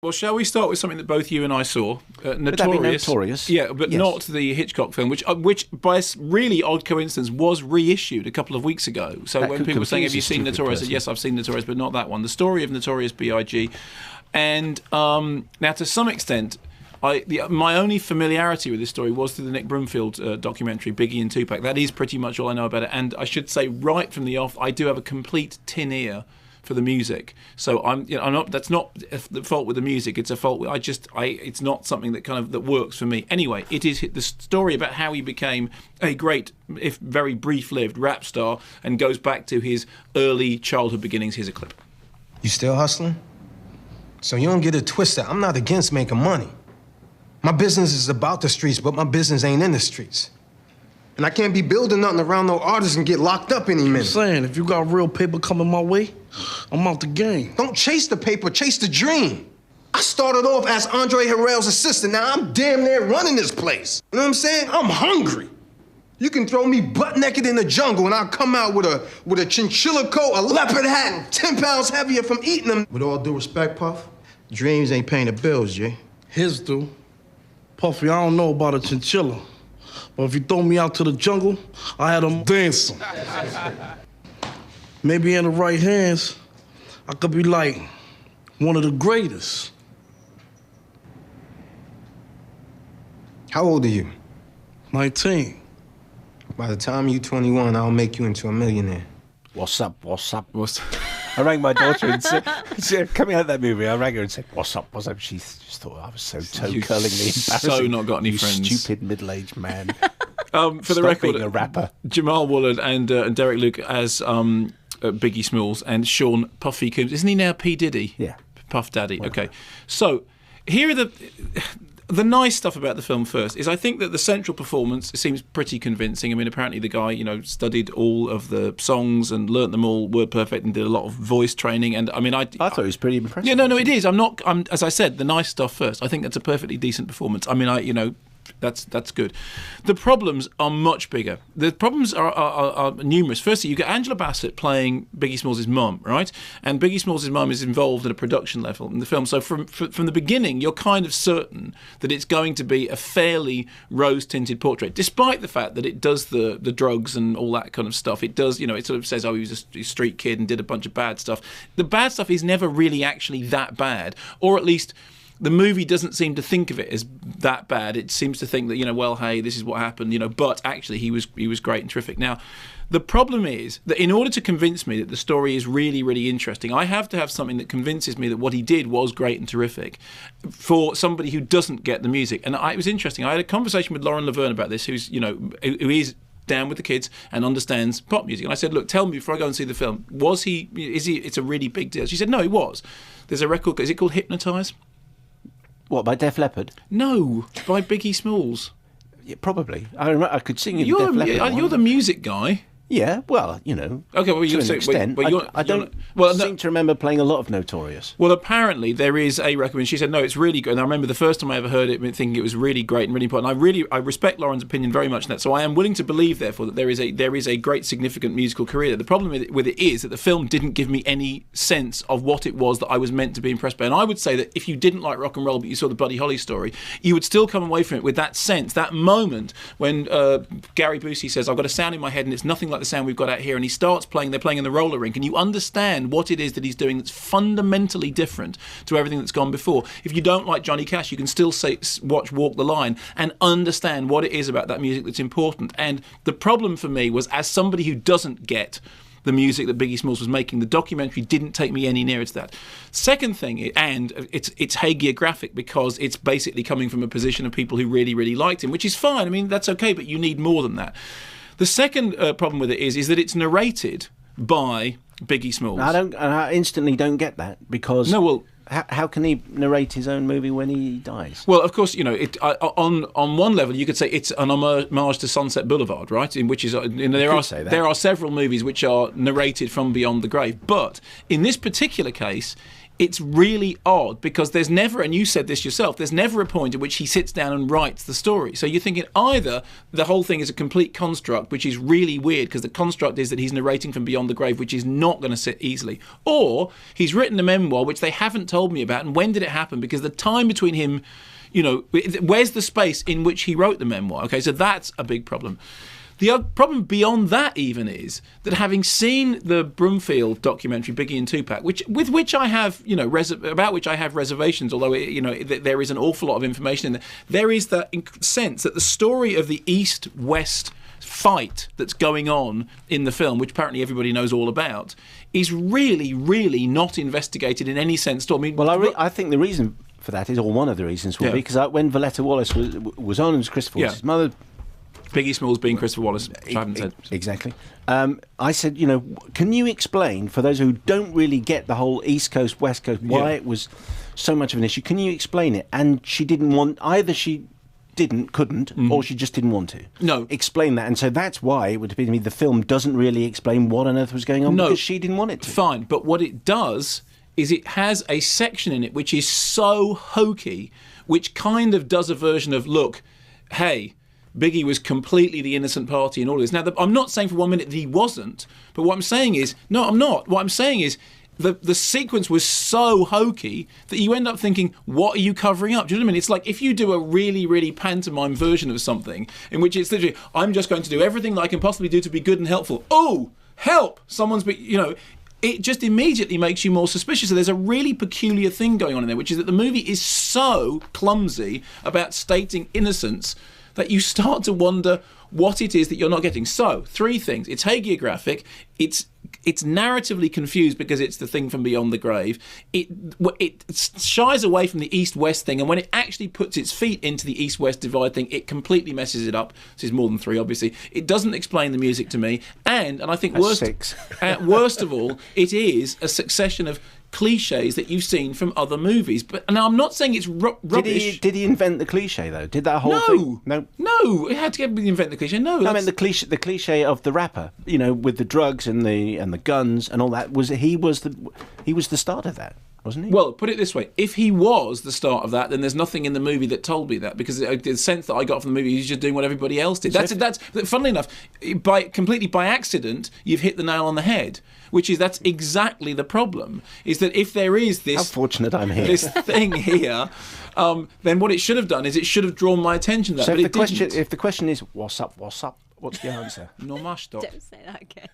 Well, shall we start with something that both you and I saw? Notorious. Notorious. Yeah, but yes. Not the Hitchcock film, which by a really odd coincidence was reissued a couple of weeks ago. So when people were saying, have you seen Notorious? I said, yes, I've seen Notorious, but not that one. The story of Notorious B.I.G. And now, to some extent, my only familiarity with this story was through the Nick Broomfield documentary, Biggie and Tupac. That is pretty much all I know about it. And I should say right from the off, I do have a complete tin ear for the music. So I'm not. That's not the fault with the music. It's a fault with it's not something that works for me. Anyway, it is the story about how he became a great, if very brief-lived, rap star, and goes back to his early childhood beginnings. Here's a clip. You still hustling? So you don't get it twisted. I'm not against making money. My business is about the streets, but my business ain't in the streets. And I can't be building nothing around no artists and get locked up any minute. I'm saying, if you got real paper coming my way, I'm out the game. Don't chase the paper, chase the dream. I started off as Andre Harrell's assistant. Now I'm damn near running this place. You know what I'm saying? I'm hungry. You can throw me butt naked in the jungle and I'll come out with a chinchilla coat, a leopard hat, and 10 pounds heavier from eating them. With all due respect, Puff, dreams ain't paying the bills, Jay. His do. Puffy, I don't know about a chinchilla. But if you throw me out to the jungle, I had them dancing. Maybe in the right hands, I could be like one of the greatest. How old are you? 19. By the time you're 21, I'll make you into a millionaire. What's up? I rang my daughter and said, coming out of that movie, I rang her and said, what's up? She just thought I was so toe-curlingly embarrassing. So not got any friends. Stupid middle-aged man. For the record, being a rapper. Jamal Woolard and Derek Luke as Biggie Smalls, and Sean Puffy Coombs. Isn't he now P. Diddy? Yeah. Puff Daddy. Okay. So here are the nice stuff about the film first is I think that the central performance seems pretty convincing. I mean, apparently the guy, studied all of the songs and learnt them all word perfect and did a lot of voice training. And I mean, I thought it was pretty impressive. Yeah, no, it is. I'm as I said, the nice stuff first. I think that's a perfectly decent performance. I mean, that's good. The problems are much bigger. The problems are numerous. Firstly, you get Angela Bassett playing Biggie Smalls' mum, right? And Biggie Smalls' mum is involved at a production level in the film. So from the beginning, you're kind of certain that it's going to be a fairly rose-tinted portrait, despite the fact that it does the drugs and all that kind of stuff. It does, it sort of says, oh, he was a street kid and did a bunch of bad stuff. The bad stuff is never really actually that bad, or at least the movie doesn't seem to think of it as that bad. It seems to think that, well, hey, this is what happened, but actually he was great and terrific. Now, the problem is that in order to convince me that the story is really, really interesting, I have to have something that convinces me that what he did was great and terrific for somebody who doesn't get the music. And it was interesting. I had a conversation with Lauren Laverne about this, who is down with the kids and understands pop music. And I said, look, tell me before I go and see the film, it's a really big deal? She said, no, it was. There's a record, is it called Hypnotise? What, by Def Leppard? No, by Biggie Smalls. Yeah, probably. I could sing in Def Leppard. You're the music guy. Yeah, well, Okay, well, to an extent. I don't seem to remember playing a lot of Notorious. Well, apparently there is a record. She said, no, it's really good. And I remember the first time I ever heard it, thinking it was really great and really important. I respect Lauren's opinion very much in that. So I am willing to believe, therefore, that there is a great, significant musical career. The problem with it is that the film didn't give me any sense of what it was that I was meant to be impressed by. And I would say that if you didn't like rock and roll, but you saw the Buddy Holly story, you would still come away from it with that sense, that moment when Gary Busey says, I've got a sound in my head and it's nothing like the sound we've got out here. And he starts playing, they're playing in the roller rink, and you understand what it is that he's doing that's fundamentally different to everything that's gone before. If you don't like Johnny Cash, you can still watch Walk the Line and understand what it is about that music that's important. And the problem for me was, as somebody who doesn't get the music that Biggie Smalls was making, the documentary didn't take me any nearer to that. Second thing, and it's hagiographic because it's basically coming from a position of people who really, really liked him, which is fine. I mean, that's okay, but you need more than that. The second problem with it is that it's narrated by Biggie Smalls. I instantly don't get that because how can he narrate his own movie when he dies? Well, of course, on one level you could say it's an homage to Sunset Boulevard, right? In which is there are several movies which are narrated from beyond the grave, but in this particular case, it's really odd because there's never, and you said this yourself, there's never a point at which he sits down and writes the story. So you're thinking either the whole thing is a complete construct, which is really weird because the construct is that he's narrating from beyond the grave, which is not going to sit easily, or he's written a memoir which they haven't told me about, and when did it happen? Because the time between him, where's the space in which he wrote the memoir? Okay, so that's a big problem. The other problem beyond that even is that having seen the Broomfield documentary, Biggie and Tupac, with which I have, about which I have reservations, although there is an awful lot of information in there, there is that sense that the story of the East-West fight that's going on in the film, which apparently everybody knows all about, is really, really not investigated in any sense at all. I think the reason for that is, or one of the reasons, will be because when Valletta Wallace was on as Christopher Wallace's mother. Biggie Smalls being Christopher Wallace, which I haven't said. Exactly. I said, can you explain, for those who don't really get the whole East Coast, West Coast, why it was so much of an issue? Can you explain it? And she didn't want, either she couldn't, or she just didn't want to. No. Explain that. And so that's why it would appear to me the film doesn't really explain what on earth was going on, because she didn't want it to. Fine, but what it does is it has a section in it which is so hokey, which kind of does a version of, look, hey, Biggie was completely the innocent party in all of this. Now, I'm not saying for 1 minute that he wasn't, but what I'm saying is, no, I'm not. What I'm saying is the sequence was so hokey that you end up thinking, what are you covering up? Do you know what I mean? It's like if you do a really, really pantomime version of something in which it's literally, I'm just going to do everything that I can possibly do to be good and helpful. Oh, help! Someone's it just immediately makes you more suspicious. So there's a really peculiar thing going on in there, which is that the movie is so clumsy about stating innocence that you start to wonder what it is that you're not getting. So, 3 things. It's hagiographic. It's narratively confused because it's the thing from beyond the grave. It shies away from the East-West thing, and when it actually puts its feet into the East-West divide thing, it completely messes it up. This is more than 3, obviously. It doesn't explain the music to me, and I think worst of all, it is a succession of cliches that you've seen from other movies. But now I'm not saying it's rubbish. Did he invent the cliche though? Did that whole thing? No, it had to invent the cliche. No, I mean the cliche of the rapper, with the drugs and the guns and all that. He was the start of that, wasn't he? Well, put it this way: if he was the start of that, then there's nothing in the movie that told me that, because the sense that I got from the movie, he's just doing what everybody else did. That's funnily enough, completely by accident, you've hit the nail on the head. That's exactly the problem, is that if there is this... How fortunate I'm here. This thing here, then what it should have done is it should have drawn my attention to that. So if the question is, what's up, what's the answer? No, Don't say that again.